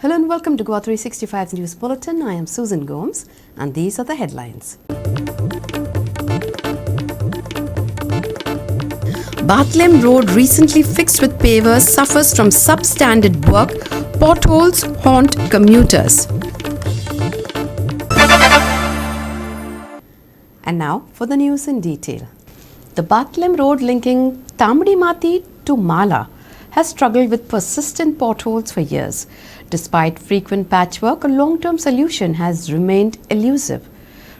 Hello and welcome to Goa 365's News Bulletin. I am Susan Gomes and these are the headlines. Bathlem Road recently fixed with pavers suffers from substandard work. Potholes haunt commuters. And now for the news in detail. The Bathlem Road linking Tamdimati to Mala has struggled with persistent potholes for years. Despite frequent patchwork, a long-term solution has remained elusive.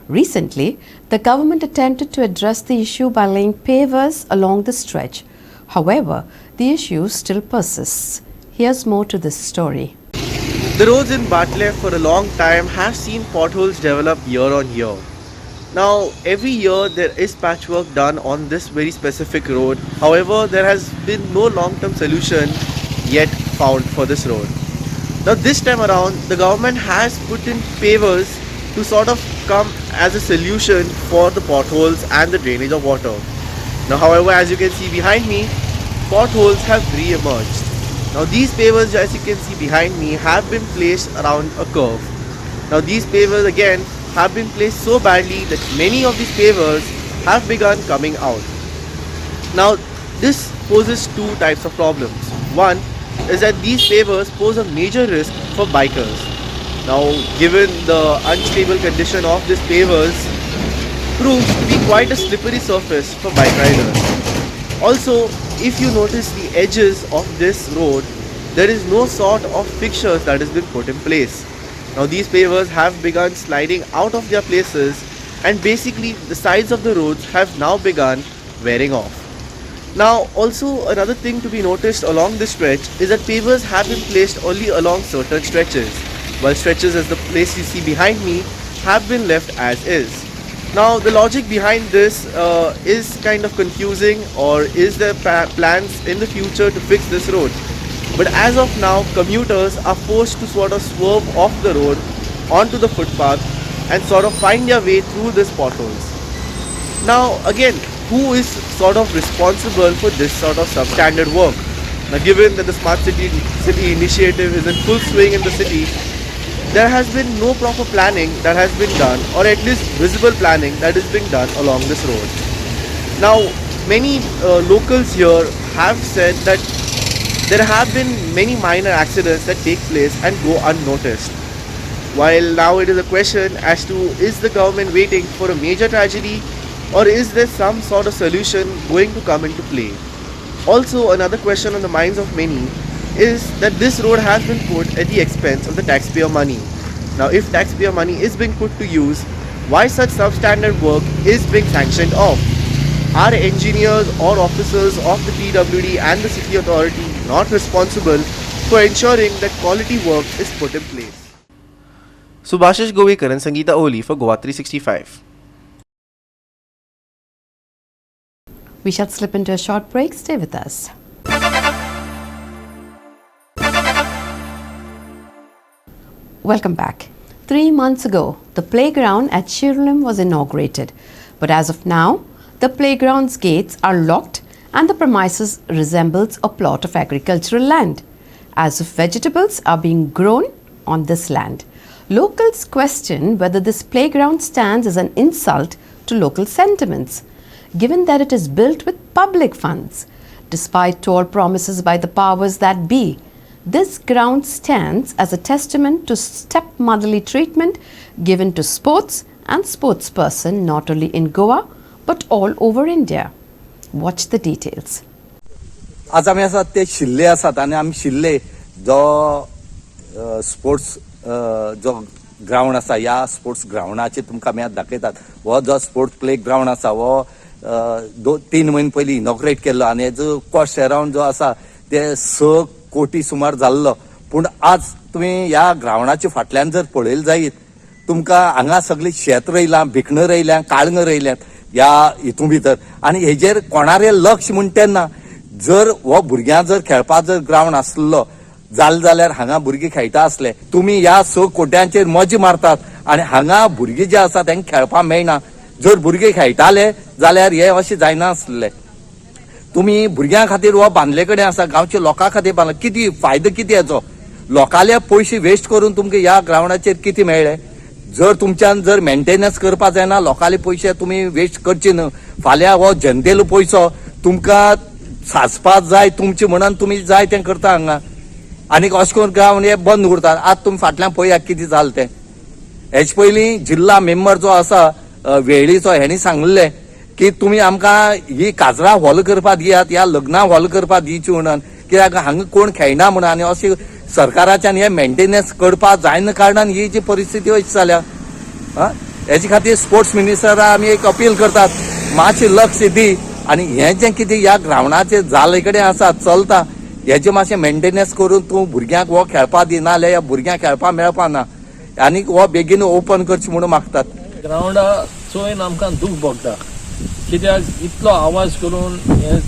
Recently, the government attempted to address the issue by laying pavers along the stretch. However, the issue still persists. Here's more to this story. The roads in Bathlem for a long time have seen potholes develop year on year. Now, every year there is patchwork done on this very specific road. However, there has been no long-term solution yet found for this road. Now, this time around, the government has put in pavers to sort of come as a solution for the potholes and the drainage of water. Now, however, as you can see behind me, potholes have re-emerged. Now, these pavers, as you can see behind me, have been placed around a curve. Now, these pavers again have been placed so badly that many of these pavers have begun coming out. Now, this poses two types of problems. One is that these pavers pose a major risk for bikers. Now, given the unstable condition of these pavers, proves to be quite a slippery surface for bike riders. Also, if you notice the edges of this road, there is no sort of fixtures that has been put in place. Now, these pavers have begun sliding out of their places and basically the sides of the roads have now begun wearing off. Now, also another thing to be noticed along this stretch is that pavers have been placed only along certain stretches, while stretches as the place you see behind me have been left as is. Now, the logic behind this is kind of confusing, or is there plans in the future to fix this road? But as of now, commuters are forced to sort of swerve off the road onto the footpath and sort of find their way through these potholes. Now, again, who is sort of responsible for this sort of substandard work? Now, given that the Smart City initiative is in full swing in the city, there has been no proper planning that has been done, or at least visible planning that is being done along this road. Now, many locals here have said that there have been many minor accidents that take place and go unnoticed. While now it is a question as to, is the government waiting for a major tragedy, or is there some sort of solution going to come into play? Also, another question on the minds of many is that this road has been put at the expense of the taxpayer money. Now, if taxpayer money is being put to use, why such substandard work is being sanctioned off? Are engineers or officers of the PWD and the city authority not responsible for ensuring that quality work is put in place? Subhashish Govekar and Sangeeta Oli for Goa 365. We shall slip into a short break. Stay with us. Welcome back. 3 months ago, the playground at Shirulim was inaugurated. But as of now, the playground's gates are locked and the premises resembles a plot of agricultural land, as if vegetables are being grown on this land. Locals question whether this playground stands as an insult to local sentiments, given that it is built with public funds. Despite tall promises by the powers that be, this ground stands as a testament to stepmotherly treatment given to sports and sportsperson not only in Goa but all over India. Watch the details. आज आमी आसात ते शिल्ले आसात आनी आमी शिल्ले जो sports जो ground आसा ह्या स्पोर्ट्स ग्राउंडाचेर तुमकां आमी दाखयतात. हो जो स्पोर्ट्स प्ले ग्राउंड आसा हो 2-3 म्हयने पयलीं इनॉग्रेट केल्लो आनी हेजो कॉस्ट अराउंड जो आसा ते 6 कोटी सुमार जाल्लो. पूण आज तुमी ह्या ग्राउंडाच्या फाटल्यान जर पळयलें जायत तुमकां हांगा सगळीं शेत रोयलां, भिकणां रोयल्यां, काळंगां रोयल्यात ह्या हितून भितर. आनी हेजेर कोणारे लक्ष म्हण तेन्ना जर हो भुरग्यां जर खेळपाक जर ग्राउंड आसलो जाल्यार हांगा भुरगे खेळटा आसले. तुमी ह्या 6 कोट्यांचेर मजा मारतात आनी हांगा भुरगे जे आसा तांकां खेळपाक मेळना. जर भुरगे खेळटाले जाल्यार हे अशें जायना आसलें. तुमी भुरग्यां खातीर हो बांदले कडेन आसा, गांवच्या लोकां खातीर बांदला, कितें फायदो कितें हेचो? लोकांले पयशे वेस्ट करून तुमकां ह्या ग्राउंडाचेर कितें मेळ्ळें? जर तुमच्यान जर मेंटेनन्स करपाक जायना, लोकांले पयशे तुमी वेस्ट करचे न्हय. फाल्यां हो जनतेलो पयसो तुमकां साचपाक जाय तुमचे म्हणून तुमी जाय तें करता हांगा, आनीक अशें करून ग्राउंड हे बंद उरतात. आतां तुमी फाटल्यान पळयात कितें जालें तें. हेचे पयलीं जिल्ला मेंबर जो आसा वेळीचो, हेणी सांगलें की तुमी आमकां ही काजरां हॉल करपाक दियात, ह्या लग्नां हॉल करपाक दिवची म्हणून, कित्याक हांगा कोण खेळना म्हणून. आनी अशें सरकाराच्यान हे मेंटेनन्स करपाक जायना कारणान ही जी परिस्थिती अशी जाल्या. हेचे खातीर स्पोर्ट्स मिनिस्टराक आमी एक अपील करतात, मातशें लक्ष दी आनी हें जें कितें ह्या ग्राउंडाचेर जाले कडेन आसा चलता हेजें मातशें मेंटेनन्स करून तूं भुरग्यांक हो खेळपाक दिना जाल्यार ह्या भुरग्यांक खेळपाक मेळपा ना. आनीक हो बेगीन ओपन करचें म्हणून मागतात. ग्राउंडा चोयन आमकां दूख भोगता, कित्याक इतलो आवाज करून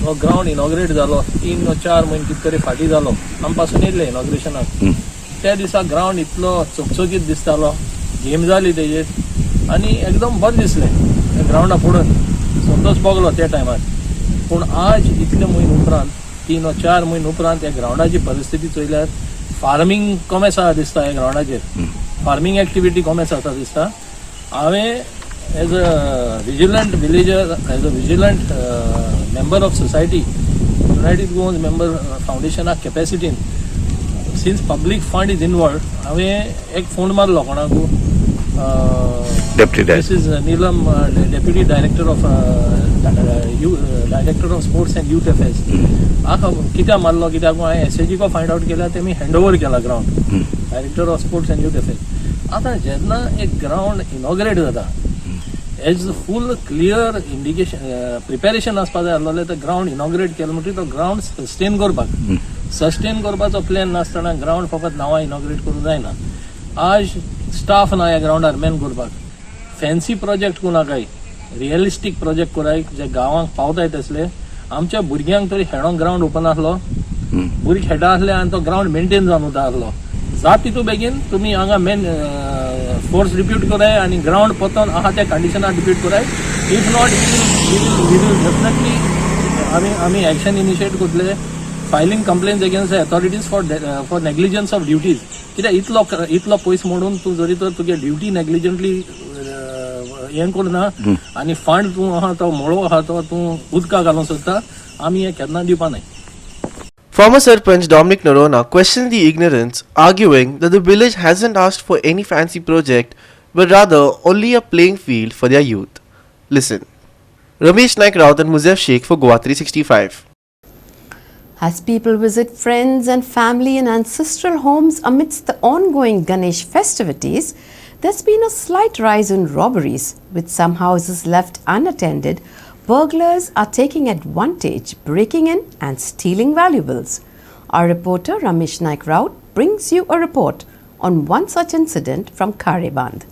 हो ग्राउंड इनॉग्रेट जालो 3-4 म्हयने कितें तरी फाटीं जालो आमी पासून येयल्ले इनॉग्रेशनाक. त्या दिसा ग्राउंड इतलो चकचकीत दिसतालो, गेम जाली तेजेर आनी एकदम बरें दिसलें ग्राउंडा पळोवन. संतोश भोगलो त्या टायमार. पूण आज इतले म्हयने उपरांत 3-4 म्हयने उपरांत ह्या ग्राउंडाची परिस्थिती चोयल्यार फार्मींग कमेस आसा दिसता ह्या ग्राउंडाचेर. फार्मींग एक्टिविटी कमेस आसा दिसता. हांवें as a vigilant villager, as a vigilant member of society, united Goans member फाउंडेशनाक कॅपेसिटीन, since public fund is involved, हांवें एक फोन मारलो कोणाकू, Mrs Neelam, deputy director of sports and youth affairs. हाका कित्याक मारलो, कित्याक हांवें एसएजी को फायंड आउट केला, तेमी हँडओवर केला ground, director of sports and youth affairs. आतां जेन्ना एक ग्राउंड इनॉग्रेट जाता, एज फूल क्लियर इंडिकेशन प्रिपेरेशन आसपाक जाय आसलें. तर ग्राउंड इनॉग्रेट केलो म्हणटकीर तो ग्राउंड सस्टेन करपाचो प्लॅन नासतना ग्राउंड फकत नांवां इनॉग्रेट करूंक जायना. आज स्टाफ ना ह्या ग्राउंडार मेन करपाक. फॅन्सी प्रोजेक्ट कोणाकाय, रियलिस्टीक प्रोजेक्ट कोराय जे गांवांक पावताय तसले. आमच्या भुरग्यांक तरी खेळोंक ग्राउंड ओपन आसलो, भुरगे खेळटा आसले आनी तो ग्राउंड मेंटेन जावन उरता आसलो. जात तितू बेगीन तुमी हांगा मेन फोर्स डिप्यूट कराय आनी ग्राउंड पोतोन आहा त्या कंडिशनार डिप्यूट कराय. If not we will definitely आमी एक्शन इनिशिएट करतले, filing complaints against authorities for negligence of duties. कित्याक इतलो पयस म्हणून तूं जरी तर तुगे ड्युटी नेग्लिजंटली हें करना आनी फंड तूं आहा तो मोळो आहा तो तूं उदकां घालूंक सोदता, आमी हें केन्ना दिवपा नाय. Former Sarpanch Dominic Narona questioned the ignorance, arguing that the village hasn't asked for any fancy project, but rather only a playing field for their youth. Listen. Ramesh Naik Raut and Muzaif Sheikh for Goa 365. As people visit friends and family in ancestral homes amidst the ongoing Ganesh festivities, there's been a slight rise in robberies, with some houses left unattended. Burglars are taking advantage, breaking in and stealing valuables. Our reporter Ramesh Naik Raut brings you a report on one such incident from Kareband.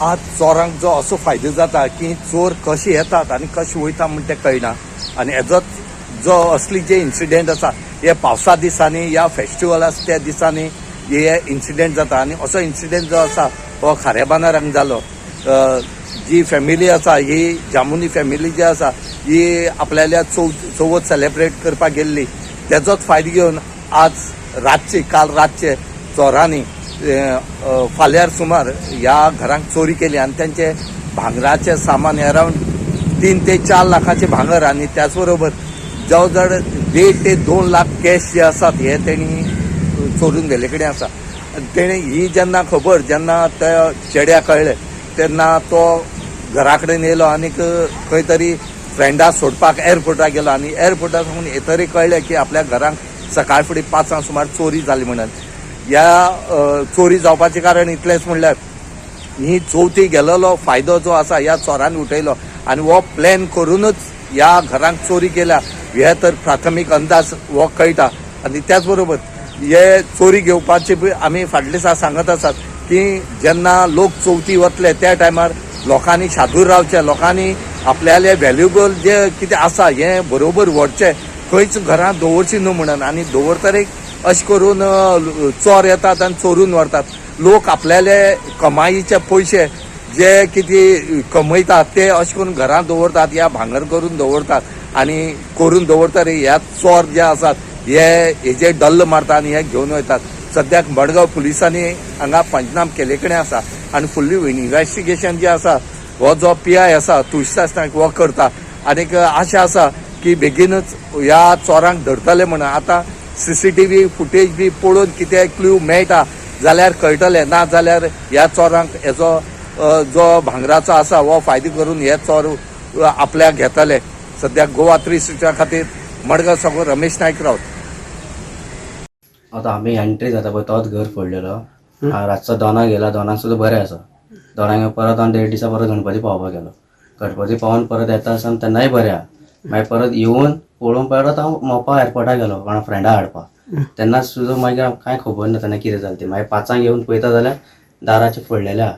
आज चोरांक जो असो फायदो जाता की चोर कशे येतात आनी कशे वयता म्हण तें कळना. आनी हेजो जो असली जे इन्सिडेंट आसा हे पावसा दिसांनी या फेस्टिवल आसा त्या दिसांनी हे इन्सिडेंट जाता. आनी असो इन्सिडेंट जो आसा हो खारेबांदार जालो. जी फॅमिली आसा ही जामुनी फॅमिली जी आसा ही आपल्याल्या चवथ सेलेब्रेट करपाक गेल्ली. तेजोच फायदो घेवन आज रातचे काल रातचे चोरांनी फाल्यार सुमार ह्या घरांक चोरी केली आनी त्यांचे भांगराचे सामान अरावंड 3 ते 4 लाखाचे भांगर आनी त्याच बरोबर जवळ जवळ 1.5 ते 2 लाख कॅश जे आसात हे तेणी चोरून गेले कडेन आसा. तेणी ही जेन्ना खबर जेन्ना त्या चेड्या कळ्ळें तेन्ना तो घरा कडेन येयलो आनीक खंय तरी फ्रेंडा सोडपाक एअरपोर्टार गेलो आनी एअरपोर्टार साकून हे तरी कळ्ळें की आपल्या घरांक सकाळ फुडें 5 सुमार चोरी जाली म्हणून. ह्या चोरी जावपाचें कारण इतलेंच म्हणल्यार ही चवथी गेलेलो फायदो जो आसा ह्या चोरांनी उठयलो आनी हो प्लॅन करूनच ह्या घरांक चोरी केल्या हे तर प्राथमीक अंदाज हो कळटा. आनी त्याच बरोबर हे चोरी घेवपाचे आमी फाटले दिसा सांगत आसात की जेन्ना लोक चवथी वतले त्या टायमार लोकांनी शादूर रावचे, लोकांनी आपल्याले व्हॅल्युएबल जे कितें आसा हे बरोबर व्हरचें, खंयच घरां दवरची न्हू म्हणून. आनी दवरतरेक अशें करून चोर येतात आनी चोरून व्हरतात. लोक आपल्याले कमाईचे पयशे जे कितें कमयतात ते अशें करून घरां दवरतात या भांगर करून दवरतात आनी करून दवरतरे ह्या चोर जे आसात हे हेजे डल्ल मारतात आनी हे घेवन वयतात. सद्याक मडगांव पुलिसांनी हांगा पंचनाम केले कडेन आसा आनी फुल्ली इन्व्हेस्टिगेशन जे आसा हो जो PI आसा तुळशीदास नायक हो करता आनीक आशा आसा की बेगीनच ह्या चोरांक धरतले म्हणून आतां CCTV फुटेज बी पळोवन कितें क्ल्यू मेळटा जाल्यार कळटलें ना जाल्यार ह्या चोरांक हेजो जो भांगराचो आसा हो फायदो करून हे चोर आपल्याक घेतले. सद्याक गोवा 360 खातीर मडगांव साकून रमेश नायक रावत. आता आम्ही एंट्री जाता पळय तोच घर फोडलेलो रातचो दोना गेला. दोनाक सुद्दां बरें आसा. दोनांक परत हांव 1.5 दिसा परत गणपती पावपाक गेलो. गणपती पावून परत येता आसतना तेन्नाय बरें आहा. मागीर परत येवन पळोवन परत हांव मोपा एअरपोर्टाक गेलो कोणा फ्रेंडा हाडपाक. तेन्ना सुद्दां मागीर कांय खबर ना तेन्ना कितें जालें तें. मागीर 5 येवन पळयता जाल्यार दाराचे फोडलेले आहा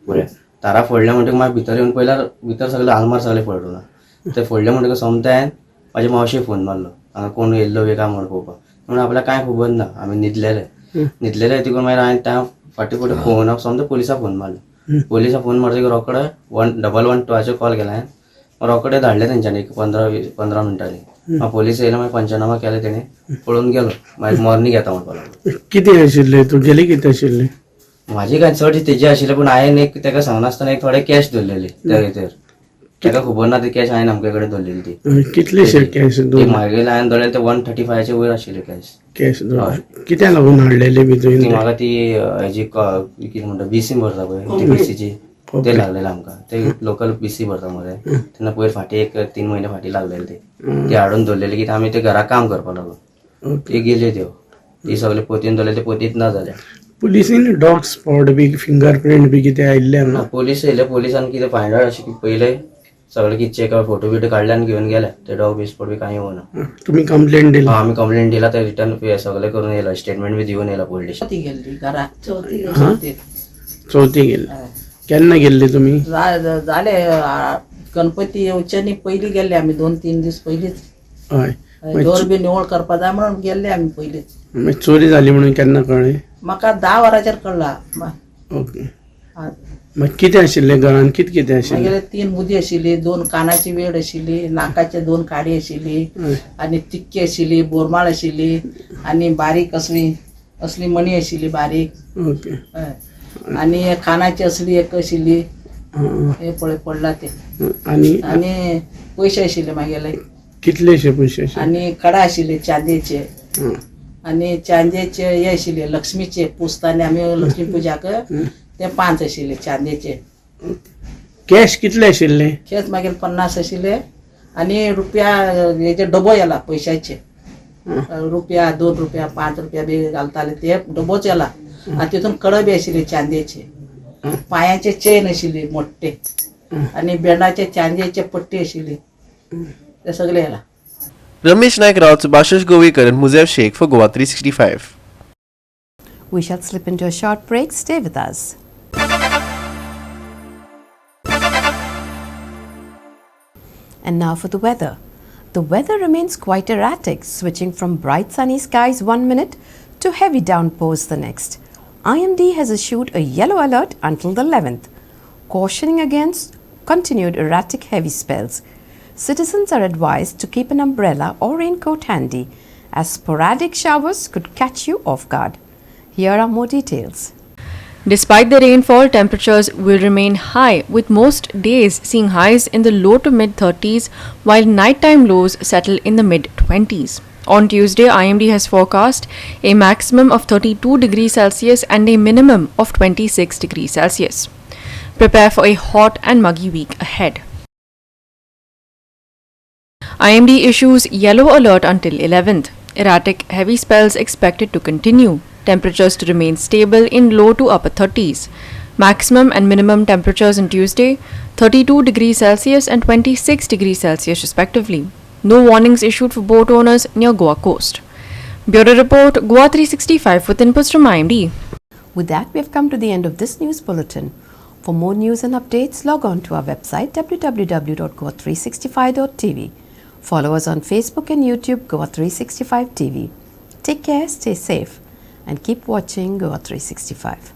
पुरे. दारा फोडले म्हणटकीर मागीर भितर येवन पळयल्यार भितर सगळे आलमार सगळे फोडून आहा. ते फोडले म्हणटकीर सोमतें म्हाज्या मावशेक फोन मारलो हांगा कोण येयल्लो बी काय म्हणून पळोवपाक. म्हणून आपल्याक कांय खबर ना. आमी न्हिदलेले तिकून मागीर हांवें त्या फाटी फोनाक सोमतें पुलिसाक फोन मारलो. पुलिसाक फोन मारतकीर रोकडे 112 कॉल केला हांवें. रोकडे धाडले तेंच्यांनी 15 मिनटांनी. पोलीस येयले मागीर पंचनामा केले तेणे पळोवन गेलो. मागीर मॉर्निंग येता म्हणपाक लागलो. कितें आशिल्लें तुगेलें कितें आशिल्लें? म्हाजी काय चड तेजी आशिल्लें पूण हांवें एक तेका सांगनासतना एक थोडे कॅश दवरलेली त्या भितर. तेका खबर ना ती कॅश हांवें अमके कडेन दवरलेली ती. कितलेशे कॅश म्हागेले हांवें दवरलेले ते 135च्या वयर आशिल्ले कॅश. कित्याक लागून हाडलेले भितर? ती म्हाका ती हेजी कितें म्हणटा BC भरता पळय ती BCची ते लागलेले आमकां. ते लोकल BC भरता मरे. तेन्ना पयर फाटी एक 3 म्हयने फाटी लागलेले ते हाडून दवरलेले की आमी ते घरा काम करपाक लागलो. ते गेले त्यो ती सगळे पोतयेन दवरले ते पोतयेत ना जाल्या. पुलिसीन डॉग स्पॉट बी फिंगरप्रिंट बी कितें आयिल्ले ना? पोलीस येयले. पोलिसान कितें फायंड आउट अशें की पयले सगळे कितें चेक फोटो बिटो काडले आनी घेवन गेले. ते डॉग बी स्पॉट बी कांय येवना. तुम्ही कंप्लेंट दिली? आमी कंप्लेंट दिला ते रिटर्न सगळे करून येयला. स्टेटमेंट बी दिवन येयला पोलीस. चवथी गेली. केन्ना गेल्ले तुमी? झाले गणपती येवचे न्ही पयलीं गेल्ले आमी 2-3 दीस पयलींच. हय दोर बी निवळ करपा जाय म्हणून गेल्ले आमी पयलींच. मागीर चोरी जाली म्हणून केन्ना कळ्ळें? म्हाका 10 वरांचेर कळला. ओके. मागीर कितें आशिल्लें घरान? कितें आशिल्लें? मागीर 3 मुदी आशिल्ली, 2 कानाची वेड आशिल्ली, नाकाचे 2 काडी आशिल्ली आनी तिक्की आशिल्ली, बोरमाळ आशिल्ली आनी बारीक असली मणी आशिल्ली बारीक. ओके. आनी कानाची असली एक आशिल्ली. हे पळय पडला ते. आनी पयशे आशिल्ले मागेले कितलेशे पयशे? आनी कडा आशिल्ले चांदयेचे. आनी चांदयेचे हे आशिल्ले लक्ष्मीचे पुजताले आमी लक्ष्मी पुजाक ते 5 आशिल्ले चांदयेचे. कॅश कितले आशिल्ले? कॅश मागीर 50 आशिल्ले आनी रुपया हेजे डबो येला पयशाचे. रुपया 2 रुपया 5 रुपया बी घालताले ते डबोच येला. आनी तितून कडा बी आशिल्ले चांदयेचे. पांयाचे चेन आशिल्ली मोठे आनी बेंडाचे चांदयेचे पट्टी आशिल्ली. ते सगळे येला. रमेश नायक Rawat, Subhashish Govekar and Muzair Sheikh for Goa 365. We shall slip into a short break. Stay with us. And now for the weather. The weather remains quite erratic, switching from bright sunny skies 1 minute to heavy downpours the next. IMD has issued a yellow alert until the 11th, cautioning against continued erratic heavy spells. Citizens are advised to keep an umbrella or raincoat handy, as sporadic showers could catch you off guard. Here are more details. Despite the rainfall, temperatures will remain high, with most days seeing highs in the low to mid 30s, while nighttime lows settle in the mid 20s. On Tuesday, IMD has forecast a maximum of 32 degrees Celsius and a minimum of 26 degrees Celsius. Prepare for a hot and muggy week ahead. IMD issues yellow alert until 11th. Erratic heavy spells expected to continue. Temperatures to remain stable in low to upper 30s. Maximum and minimum temperatures on Tuesday 32 degrees Celsius and 26 degrees Celsius respectively. No warnings issued for boat owners near Goa coast. Bureau Report, Goa 365 with inputs from IMD. With that, we have come to the end of this news bulletin. For more news and updates, log on to our website www.goa365.tv. Follow us on Facebook and YouTube, Goa 365 TV. Take care, stay safe, and keep watching Goa 365.